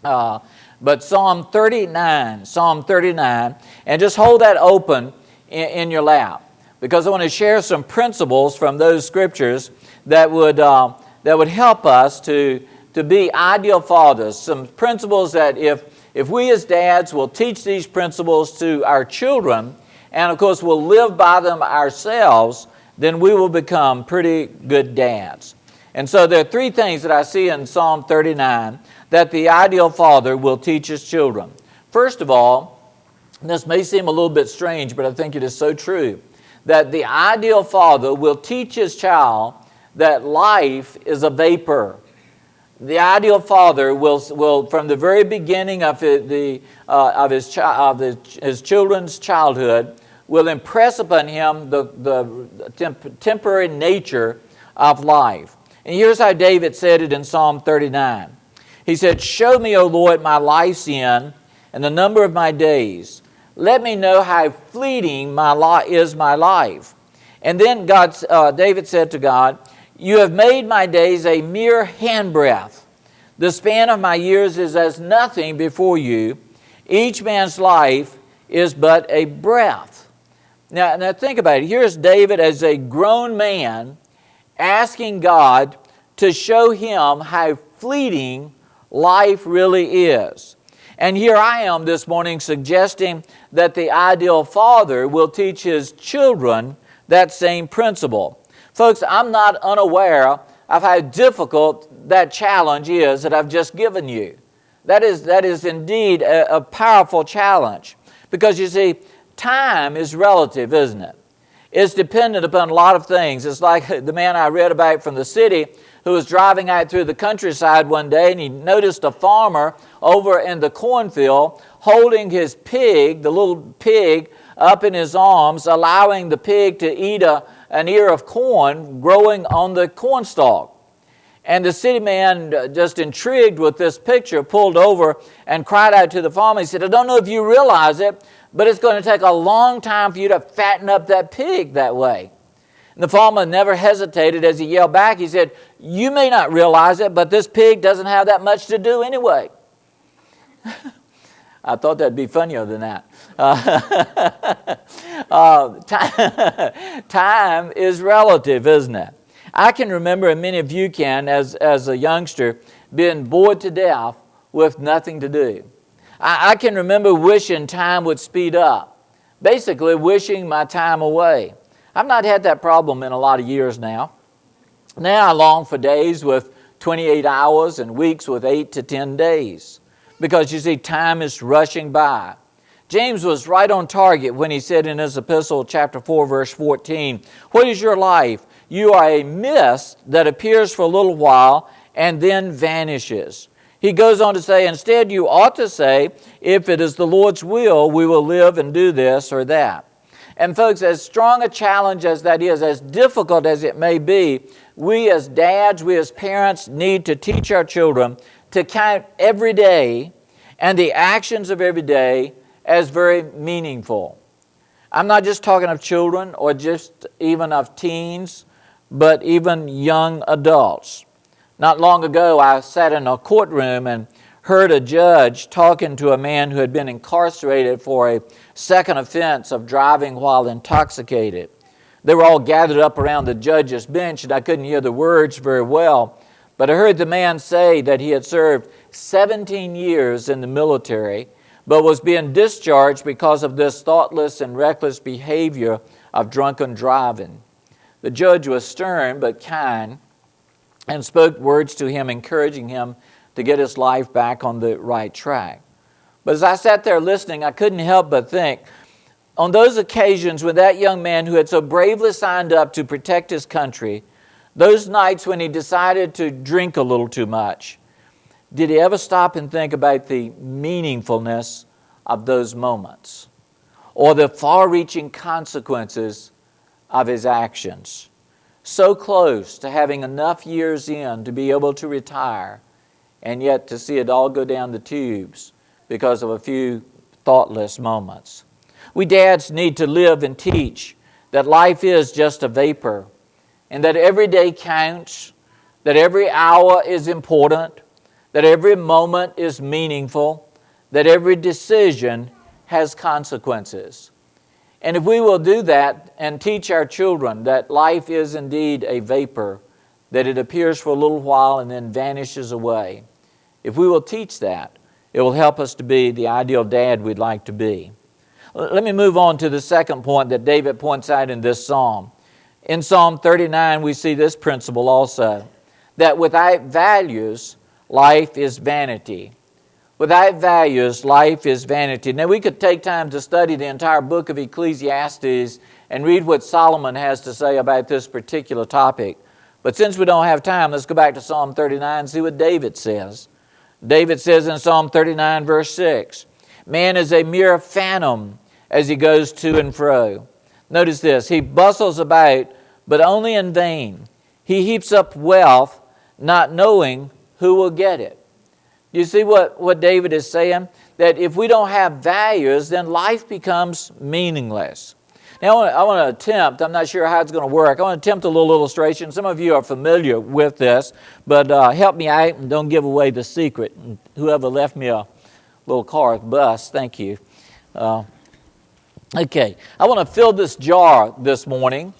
But Psalm 39, and just hold that open in your lap, because I want to share some principles from those scriptures that would help us to be ideal fathers. Some principles that if we as dads will teach these principles to our children, and of course we'll live by them ourselves, then we will become pretty good dads. And so there are three things that I see in Psalm 39 that the ideal father will teach his children. First of all, and this may seem a little bit strange, but I think it is so true, that the ideal father will teach his child that life is a vapor. The ideal father will from the very beginning of his children's childhood, will impress upon him the temporary nature of life. And here's how David said it in Psalm 39. He said, "Show me, O Lord, my life's end and the number of my days. Let me know how fleeting is my life." And then David said to God, "You have made my days a mere handbreadth. The span of my years is as nothing before you. Each man's life is but a breath." Now think about it. Here's David as a grown man asking God to show him how fleeting life really is. And here I am this morning suggesting that the ideal father will teach his children that same principle. Folks, I'm not unaware of how difficult that challenge is that I've just given you. That is indeed a powerful challenge. Because you see, time is relative, isn't it? It's dependent upon a lot of things. It's like the man I read about from the city who was driving out through the countryside one day, and he noticed a farmer over in the cornfield holding his pig, the little pig, up in his arms, allowing the pig to eat an ear of corn growing on the cornstalk. And the city man, just intrigued with this picture, pulled over and cried out to the farmer. He said, "I don't know if you realize it, but it's going to take a long time for you to fatten up that pig that way." And the farmer never hesitated as he yelled back. He said, "You may not realize it, but this pig doesn't have that much to do anyway." I thought that'd be funnier than that. Time is relative, isn't it? I can remember, and many of you can, as a youngster, being bored to death with nothing to do. I can remember wishing time would speed up, basically wishing my time away. I've not had that problem in a lot of years now. Now I long for days with 28 hours and weeks with 8 to 10 days. Because you see, time is rushing by. James was right on target when he said in his epistle, chapter 4, verse 14, "What is your life? You are a mist that appears for a little while and then vanishes." He goes on to say, instead you ought to say, "If it is the Lord's will, we will live and do this or that." And folks, as strong a challenge as that is, as difficult as it may be, we as dads, we as parents need to teach our children to count every day and the actions of every day as very meaningful. I'm not just talking of children or just even of teens, but even young adults. Not long ago, I sat in a courtroom and heard a judge talking to a man who had been incarcerated for a second offense of driving while intoxicated. They were all gathered up around the judge's bench, and I couldn't hear the words very well, but I heard the man say that he had served 17 years in the military, but was being discharged because of this thoughtless and reckless behavior of drunken driving. The judge was stern but kind and spoke words to him, encouraging him to get his life back on the right track. But as I sat there listening, I couldn't help but think, on those occasions when that young man who had so bravely signed up to protect his country, those nights when he decided to drink a little too much, did he ever stop and think about the meaningfulness of those moments or the far-reaching consequences of his actions? So close to having enough years in to be able to retire, and yet to see it all go down the tubes because of a few thoughtless moments. We dads need to live and teach that life is just a vapor, and that every day counts, that every hour is important, that every moment is meaningful, that every decision has consequences. And if we will do that and teach our children that life is indeed a vapor, that it appears for a little while and then vanishes away, if we will teach that, it will help us to be the ideal dad we'd like to be. Let me move on to the second point that David points out in this psalm. In Psalm 39, we see this principle also, that without values, life is vanity. Without values, life is vanity. Now, we could take time to study the entire book of Ecclesiastes and read what Solomon has to say about this particular topic. But since we don't have time, let's go back to Psalm 39 and see what David says. David says in Psalm 39, verse 6, "Man is a mere phantom as he goes to and fro." Notice this, he bustles about, but only in vain. He heaps up wealth, not knowing who will get it. You see what David is saying? That if we don't have values, then life becomes meaningless. Now, I want to attempt, I'm not sure how it's going to work, I want to attempt a little illustration. Some of you are familiar with this, but help me out and don't give away the secret. And whoever left me a little car bus, thank you. Okay, I want to fill this jar this morning,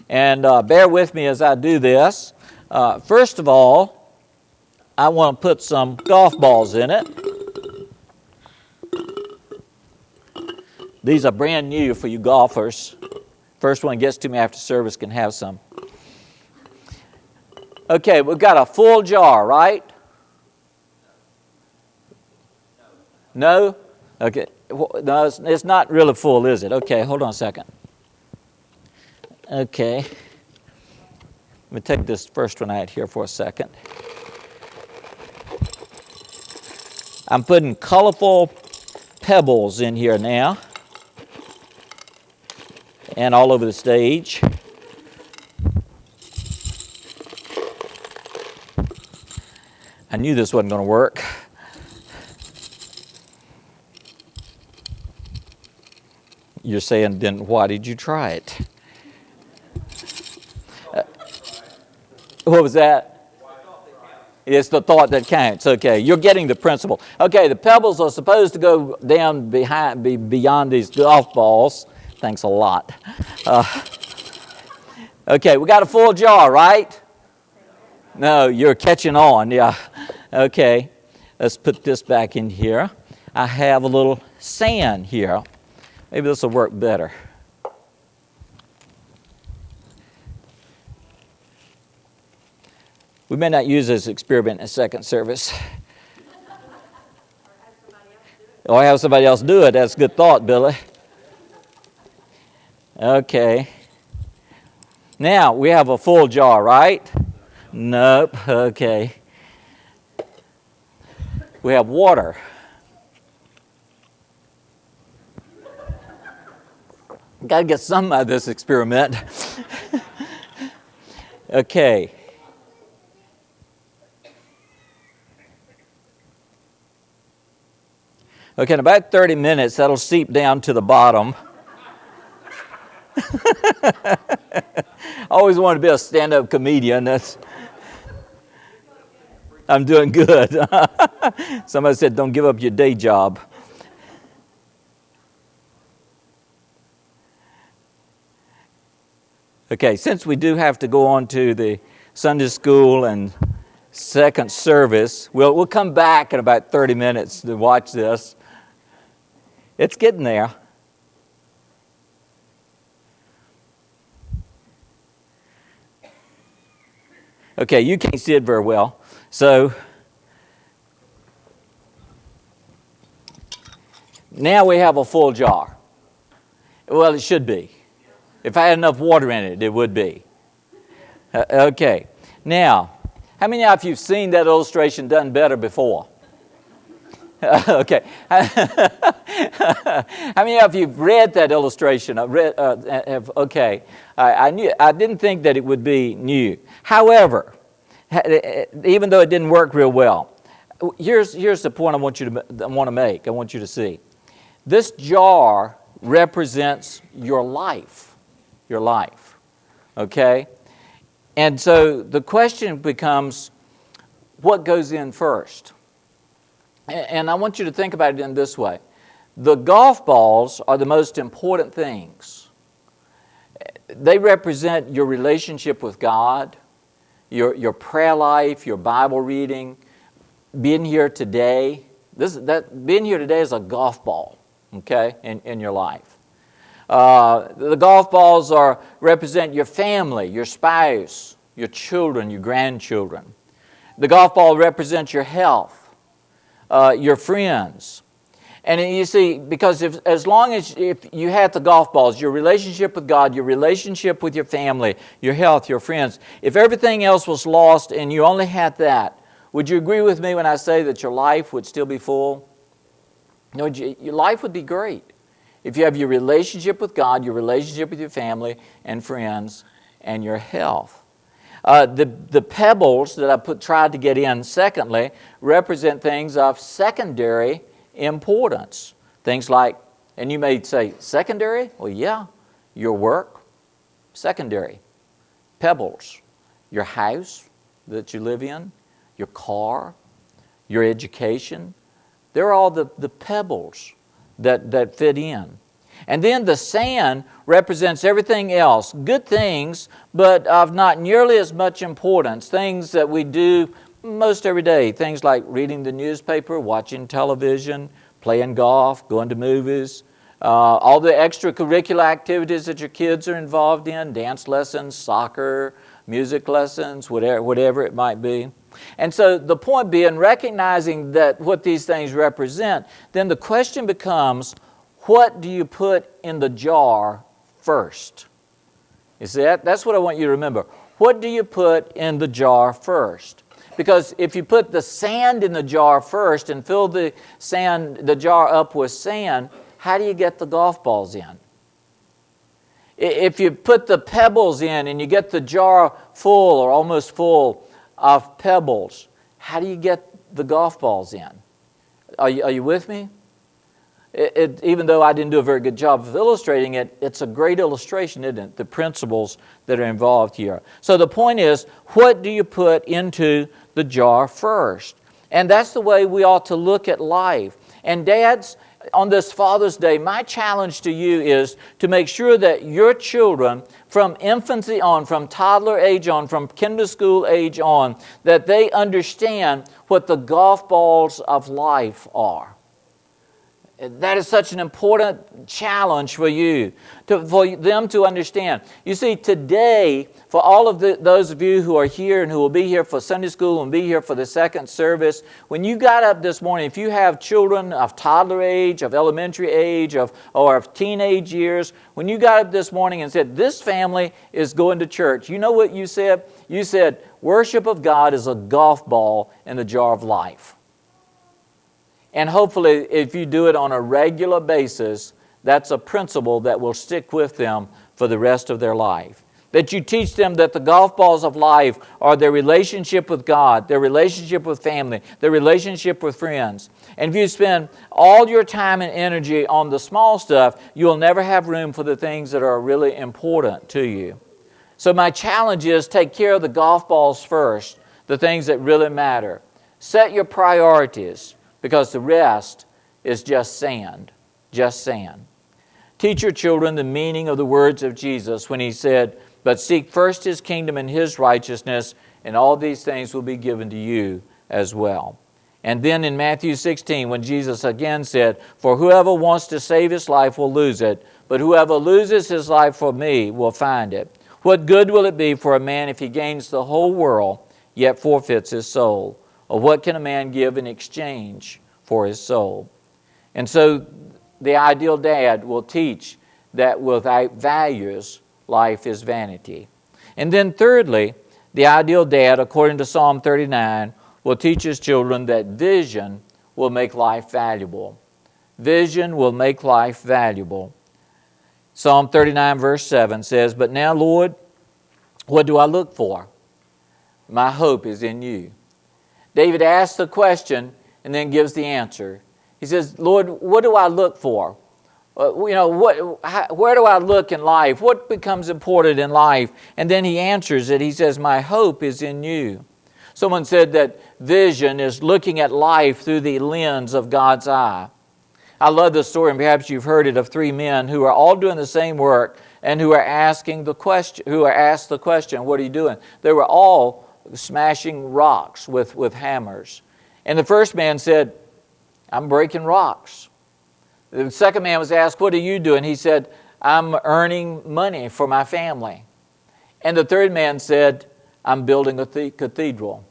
and bear with me as I do this. First of all, I want to put some golf balls in it. These are brand new for you golfers. First one gets to me after service can have some. Okay, we've got a full jar, right? No? Okay. No, it's not really full, is it? Okay, hold on a second. Okay. Let me take this first one out here for a second. I'm putting colorful pebbles in here now and all over the stage. I knew this wasn't going to work. You're saying, then why did you try it? What was that? It's the thought that counts. Okay, you're getting the principle. Okay, the pebbles are supposed to go down beyond these golf balls. Thanks a lot. Okay, we got a full jar, right? No, you're catching on, yeah. Okay, let's put this back in here. I have a little sand here. Maybe this will work better. We may not use this experiment in second service. Or have somebody else do it. That's a good thought, Billy. Okay. Now, we have a full jar, right? Nope. Okay. We have water. Got to get some out of this experiment. Okay. Okay, in about 30 minutes, that'll seep down to the bottom. I always wanted to be a stand-up comedian. I'm doing good. Somebody said, don't give up your day job. Okay, since we do have to go on to the Sunday school and second service, we'll come back in about 30 minutes to watch this. It's getting there. Okay, you can't see it very well. So, now we have a full jar. Well, it should be. If I had enough water in it, it would be. Okay, now, how many of you have seen that illustration done better before? Okay. How many of you have read that illustration? Okay. I didn't think that it would be new. However, even though it didn't work real well, here's the point I want to make. I want you to see. This jar represents your life. Your life. Okay? And so the question becomes, what goes in first? And I want you to think about it in this way. The golf balls are the most important things. They represent your relationship with God, your prayer life, your Bible reading, being here today. Being here today is a golf ball, okay, in your life. The golf balls represent your family, your spouse, your children, your grandchildren. The golf ball represents your health, your friends. And you see, because as long as you had the golf balls, your relationship with God, your relationship with your family, your health, your friends, if everything else was lost and you only had that, would you agree with me when I say that your life would still be full? No, your life would be great if you have your relationship with God, your relationship with your family and friends, and your health. The pebbles that I tried to get in, secondly, represent things of secondary importance. Things like, and you may say, secondary? Well, yeah, your work, secondary. Pebbles, your house that you live in, your car, your education. They're all the pebbles that fit in. And then the sand represents everything else, good things, but of not nearly as much importance, things that we do most every day, things like reading the newspaper, watching television, playing golf, going to movies, all the extracurricular activities that your kids are involved in, dance lessons, soccer, music lessons, whatever it might be. And so the point being, recognizing that what these things represent, then the question becomes, what do you put in the jar first? You see, that's what I want you to remember. What do you put in the jar first? Because if you put the sand in the jar first and fill the jar up with sand, how do you get the golf balls in? If you put the pebbles in and you get the jar full or almost full of pebbles, how do you get the golf balls in? Are you with me? Even though I didn't do a very good job of illustrating it, it's a great illustration, isn't it? The principles that are involved here. So the point is, what do you put into the jar first? And that's the way we ought to look at life. And dads, on this Father's Day, my challenge to you is to make sure that your children, from infancy on, from toddler age on, from kinder school age on, that they understand what the golf balls of life are. That is such an important challenge for you, for them to understand. You see, today, for all of those of you who are here and who will be here for Sunday school and be here for the second service, when you got up this morning, if you have children of toddler age, of elementary age, or of teenage years, when you got up this morning and said, this family is going to church, you know what you said? You said, worship of God is a golf ball in the jar of life. And hopefully, if you do it on a regular basis, that's a principle that will stick with them for the rest of their life. That you teach them that the golf balls of life are their relationship with God, their relationship with family, their relationship with friends. And if you spend all your time and energy on the small stuff, you'll never have room for the things that are really important to you. So my challenge is take care of the golf balls first, the things that really matter. Set your priorities, because the rest is just sand, just sand. Teach your children the meaning of the words of Jesus when He said, but seek first His kingdom and His righteousness, and all these things will be given to you as well. And then in Matthew 16, when Jesus again said, for whoever wants to save his life will lose it, but whoever loses his life for me will find it. What good will it be for a man if he gains the whole world, yet forfeits his soul? Or what can a man give in exchange for his soul? And so the ideal dad will teach that without values, life is vanity. And then thirdly, the ideal dad, according to Psalm 39, will teach his children that vision will make life valuable. Vision will make life valuable. Psalm 39 verse 7 says, but now, Lord, what do I look for? My hope is in you. David asks the question and then gives the answer. He says, Lord, what do I look for? Where do I look in life? What becomes important in life? And then he answers it. He says, my hope is in you. Someone said that vision is looking at life through the lens of God's eye. I love the story, and perhaps you've heard it, of three men who are all doing the same work and who are asked the question, what are you doing? They were all smashing rocks with hammers. And the first man said, I'm breaking rocks. The second man was asked, what are you doing? He said, I'm earning money for my family. And the third man said, I'm building a cathedral.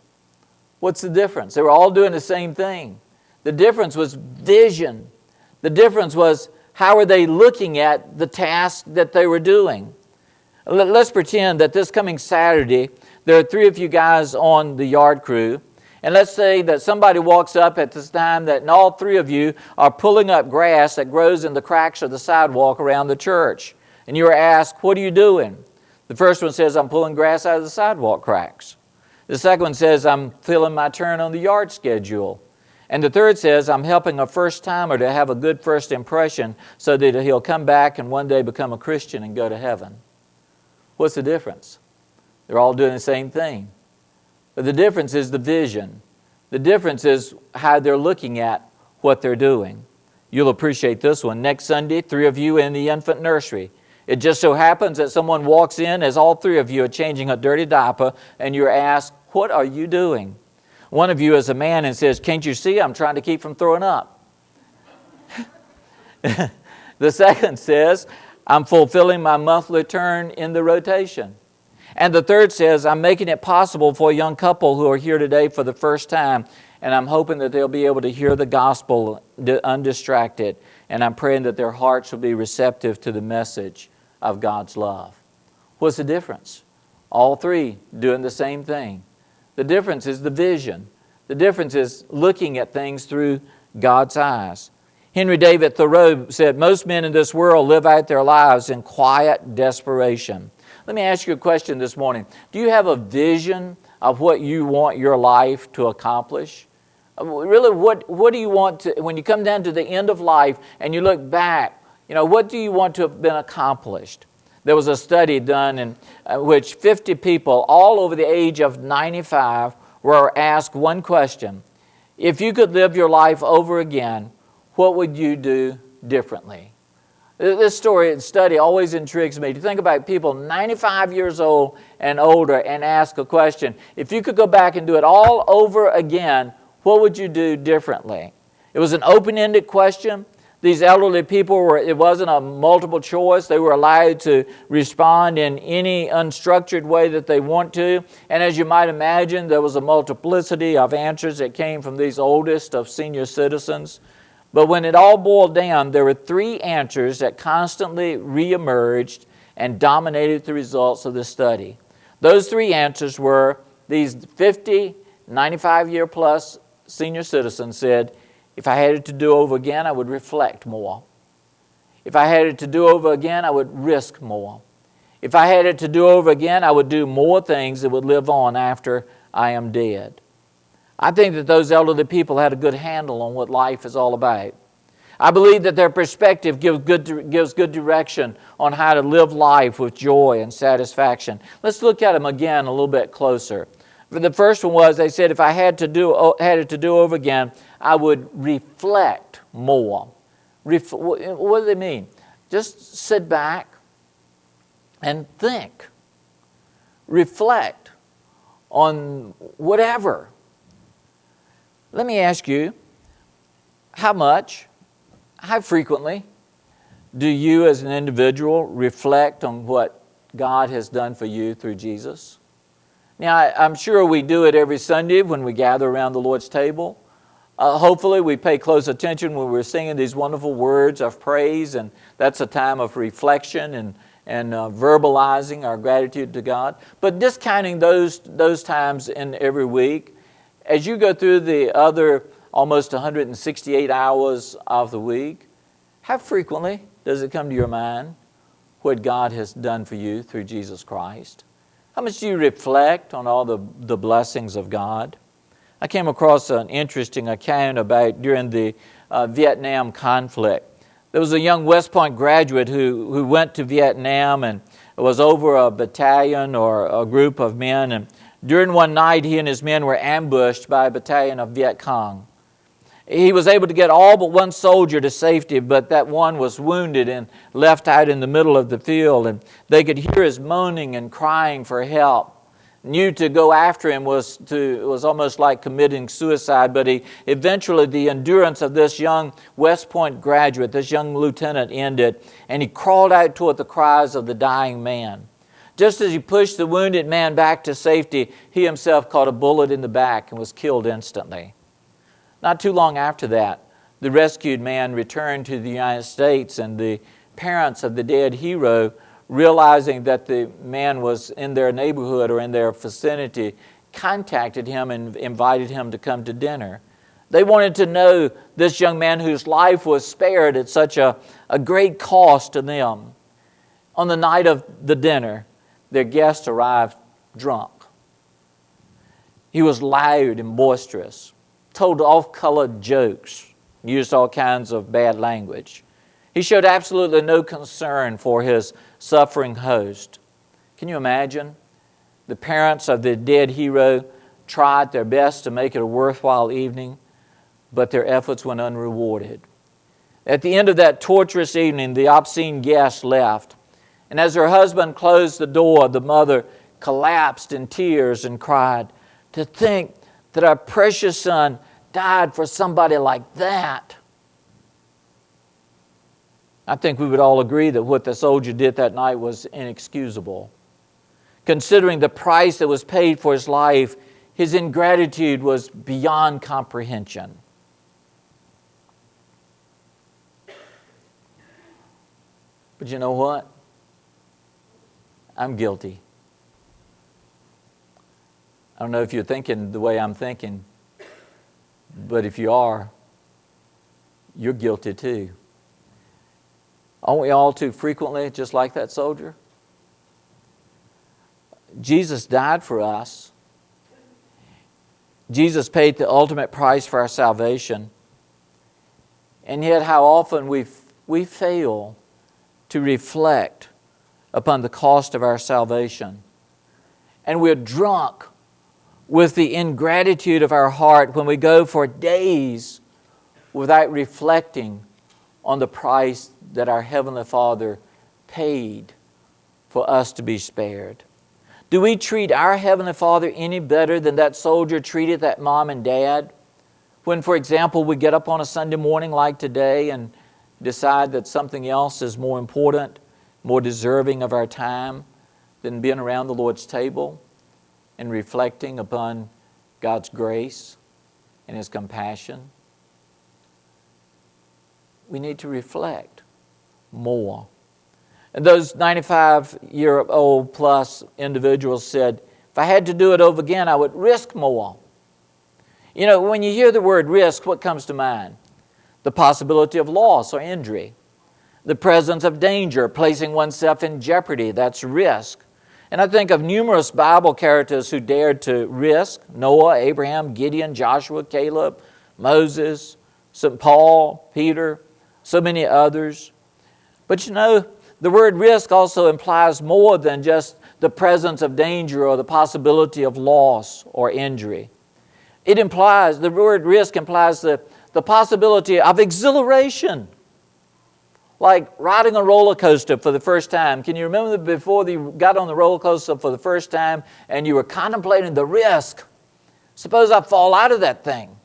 What's the difference? They were all doing the same thing. The difference was vision. The difference was how are they looking at the task that they were doing. Let's pretend that this coming Saturday, there are three of you guys on the yard crew. And let's say that somebody walks up at this time and all three of you are pulling up grass that grows in the cracks of the sidewalk around the church. And you are asked, what are you doing? The first one says, I'm pulling grass out of the sidewalk cracks. The second one says, I'm filling my turn on the yard schedule. And the third says, I'm helping a first-timer to have a good first impression so that he'll come back and one day become a Christian and go to heaven. What's the difference? They're all doing the same thing. But the difference is the vision. The difference is how they're looking at what they're doing. You'll appreciate this one. Next Sunday, three of you in the infant nursery. It just so happens that someone walks in as all three of you are changing a dirty diaper and you're asked, what are you doing? One of you is a man and says, can't you see I'm trying to keep from throwing up? The second says, I'm fulfilling my monthly turn in the rotation. And the third says, I'm making it possible for a young couple who are here today for the first time, and I'm hoping that they'll be able to hear the gospel undistracted, and I'm praying that their hearts will be receptive to the message of God's love. What's the difference? All three doing the same thing. The difference is the vision. The difference is looking at things through God's eyes. Henry David Thoreau said, most men in this world live out their lives in quiet desperation. Let me ask you a question this morning. Do you have a vision of what you want your life to accomplish? Really, what do you want to, when you come down to the end of life and you look back, what do you want to have been accomplished? There was a study done in which 50 people, all over the age of 95, were asked one question. If you could live your life over again, what would you do differently? This study always intrigues me. To think about people 95 years old and older and ask a question. If you could go back and do it all over again, what would you do differently? It was an open-ended question. These elderly people it wasn't a multiple choice. They were allowed to respond in any unstructured way that they want to. And as you might imagine, there was a multiplicity of answers that came from these oldest of senior citizens. But when it all boiled down, there were three answers that constantly reemerged and dominated the results of the study. Those three answers were these 50, 95-year-plus senior citizens said, if I had it to do over again, I would reflect more. If I had it to do over again, I would risk more. If I had it to do over again, I would do more things that would live on after I am dead. I think that those elderly people had a good handle on what life is all about. I believe that their perspective gives good direction on how to live life with joy and satisfaction. Let's look at them again a little bit closer. The first one was, they said, if I had it to do over again, I would reflect more. What do they mean? Just sit back and think. Reflect on whatever. Let me ask you, how frequently do you as an individual reflect on what God has done for you through Jesus? Now, I'm sure we do it every Sunday when we gather around the Lord's table. Hopefully we pay close attention when we're singing these wonderful words of praise, and that's a time of reflection and verbalizing our gratitude to God. But discounting those times in every week, as you go through the other almost 168 hours of the week, how frequently does it come to your mind what God has done for you through Jesus Christ? How much do you reflect on all the blessings of God? I came across an interesting account about during the Vietnam conflict. There was a young West Point graduate who went to Vietnam and was over a battalion or a group of men, and During one night, he and his men were ambushed by a battalion of Viet Cong. He was able to get all but one soldier to safety, but that one was wounded and left out in the middle of the field, and they could hear his moaning and crying for help. Knew to go after him was almost like committing suicide, but eventually the endurance of this young West Point graduate, this young lieutenant, ended, and he crawled out toward the cries of the dying man. Just as he pushed the wounded man back to safety, he himself caught a bullet in the back and was killed instantly. Not too long after that, the rescued man returned to the United States, and the parents of the dead hero, realizing that the man was in their neighborhood or in their vicinity, contacted him and invited him to come to dinner. They wanted to know this young man whose life was spared at such a great cost to them. On the night of the dinner, their guest arrived drunk. He was loud and boisterous, told off-colored jokes, used all kinds of bad language. He showed absolutely no concern for his suffering host. Can you imagine? The parents of the dead hero tried their best to make it a worthwhile evening, but their efforts went unrewarded. At the end of that torturous evening, the obscene guest left. And as her husband closed the door, the mother collapsed in tears and cried, "To think that our precious son died for somebody like that." I think we would all agree that what the soldier did that night was inexcusable. Considering the price that was paid for his life, his ingratitude was beyond comprehension. But you know what? I'm guilty. I don't know if you're thinking the way I'm thinking, but if you are, you're guilty too. Aren't we all too frequently just like that soldier? Jesus died for us. Jesus paid the ultimate price for our salvation. And yet how often we fail to reflect upon the cost of our salvation. And we're drunk with the ingratitude of our heart when we go for days without reflecting on the price that our Heavenly Father paid for us to be spared. Do we treat our Heavenly Father any better than that soldier treated that mom and dad? When, for example, we get up on a Sunday morning like today and decide that something else is more important, more deserving of our time than being around the Lord's table and reflecting upon God's grace and His compassion. We need to reflect more. And those 95-year-old plus individuals said, if I had to do it over again, I would risk more. You know, when you hear the word risk, what comes to mind? The possibility of loss or injury. The presence of danger, placing oneself in jeopardy, that's risk. And I think of numerous Bible characters who dared to risk: Noah, Abraham, Gideon, Joshua, Caleb, Moses, St. Paul, Peter, so many others. But you know, the word risk also implies more than just the presence of danger or the possibility of loss or injury. The word risk implies the possibility of exhilaration. Like riding a roller coaster for the first time. Can you remember before you got on the roller coaster for the first time and you were contemplating the risk? Suppose I fall out of that thing.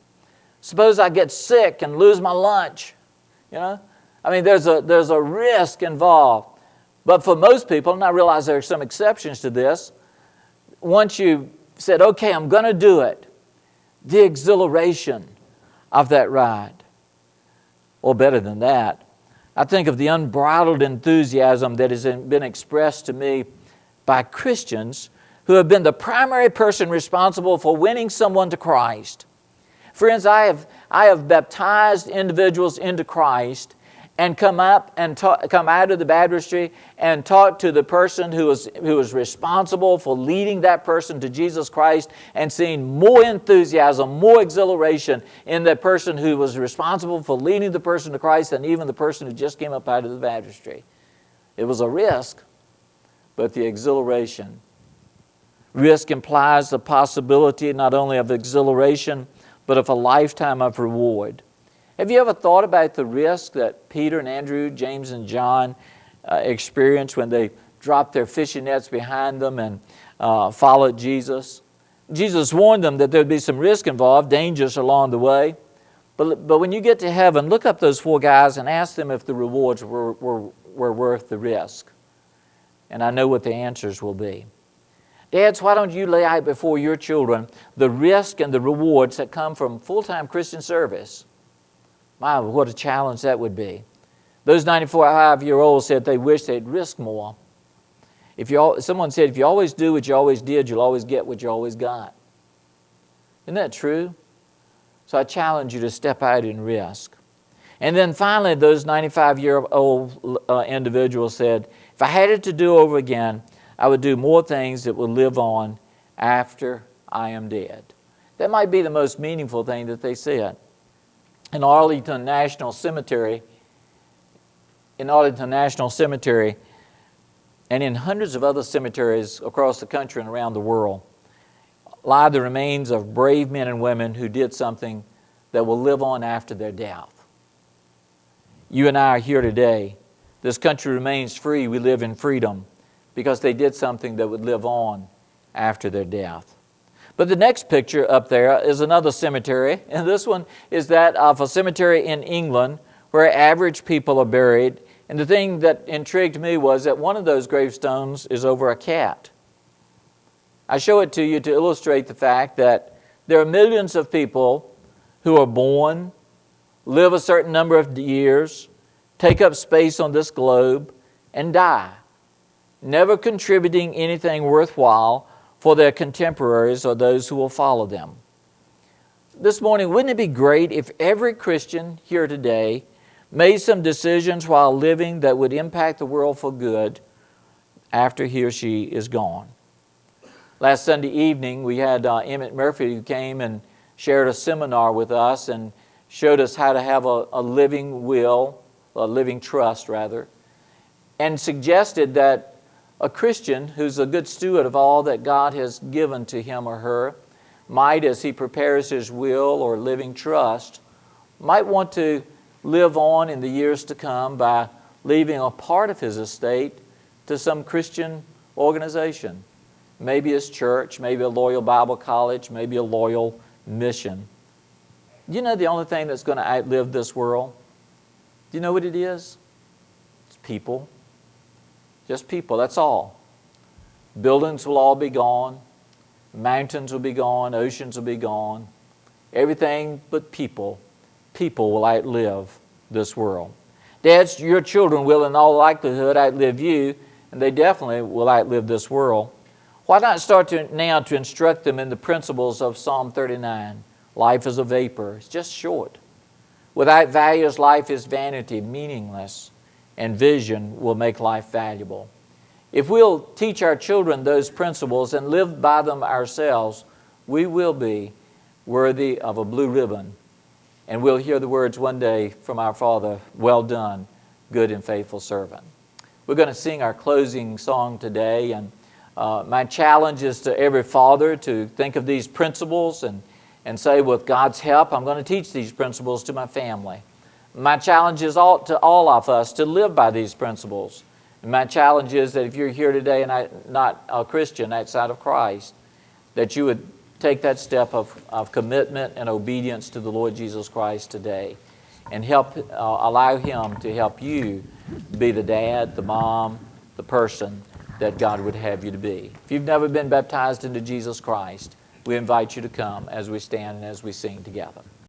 Suppose I get sick and lose my lunch. You know? I mean, there's a risk involved. But for most people, and I realize there are some exceptions to this, once you said, okay, I'm going to do it, the exhilaration of that ride. Or better than that, I think of the unbridled enthusiasm that has been expressed to me by Christians who have been the primary person responsible for winning someone to Christ. Friends, I have baptized individuals into Christ and come out of the baptistry and talk to the person who was responsible for leading that person to Jesus Christ, and seeing more enthusiasm, more exhilaration in that person who was responsible for leading the person to Christ than even the person who just came up out of the baptistry. It was a risk, but the exhilaration. Risk implies the possibility not only of exhilaration, but of a lifetime of reward. Have you ever thought about the risk that Peter and Andrew, James and John experienced when they dropped their fishing nets behind them and followed Jesus? Jesus warned them that there would be some risk involved, dangers along the way. But when you get to heaven, look up those 4 guys and ask them if the rewards were worth the risk. And I know what the answers will be. Dads, why don't you lay out before your children the risk and the rewards that come from full-time Christian service? My, what a challenge that would be. Those 95-year-olds said they wish they'd risk more. Someone said, if you always do what you always did, you'll always get what you always got. Isn't that true? So I challenge you to step out and risk. And then finally, those 95-year-old individuals said, if I had it to do over again, I would do more things that will live on after I am dead. That might be the most meaningful thing that they said. In Arlington National Cemetery, and in hundreds of other cemeteries across the country and around the world, lie the remains of brave men and women who did something that will live on after their death. You and I are here today. This country remains free. We live in freedom because they did something that would live on after their death. But the next picture up there is another cemetery, and this one is that of a cemetery in England where average people are buried. And the thing that intrigued me was that one of those gravestones is over a cat. I show it to you to illustrate the fact that there are millions of people who are born, live a certain number of years, take up space on this globe, and die, never contributing anything worthwhile for their contemporaries or those who will follow them. This morning, wouldn't it be great if every Christian here today made some decisions while living that would impact the world for good after he or she is gone? Last Sunday evening, we had Emmett Murphy who came and shared a seminar with us and showed us how to have a living will, a living trust rather, and suggested that a Christian who's a good steward of all that God has given to him or her might, as he prepares his will or living trust, might want to live on in the years to come by leaving a part of his estate to some Christian organization. Maybe his church, maybe a loyal Bible college, maybe a loyal mission. You know the only thing that's going to outlive this world? Do you know what it is? It's people. Just people, that's all. Buildings will all be gone. Mountains will be gone. Oceans will be gone. Everything but people. People will outlive this world. Dads, your children will in all likelihood outlive you, and they definitely will outlive this world. Why not start now to instruct them in the principles of Psalm 39? Life is a vapor. It's just short. Without values, life is vanity, meaningless, and vision will make life valuable. If we'll teach our children those principles and live by them ourselves, we will be worthy of a blue ribbon. And we'll hear the words one day from our Father, well done, good and faithful servant. We're going to sing our closing song today, and my challenge is to every father to think of these principles and say, with God's help, I'm going to teach these principles to my family. My challenge is to all of us to live by these principles. And my challenge is that if you're here today and not a Christian outside of Christ, that you would take that step of commitment and obedience to the Lord Jesus Christ today and allow Him to help you be the dad, the mom, the person that God would have you to be. If you've never been baptized into Jesus Christ, we invite you to come as we stand and as we sing together.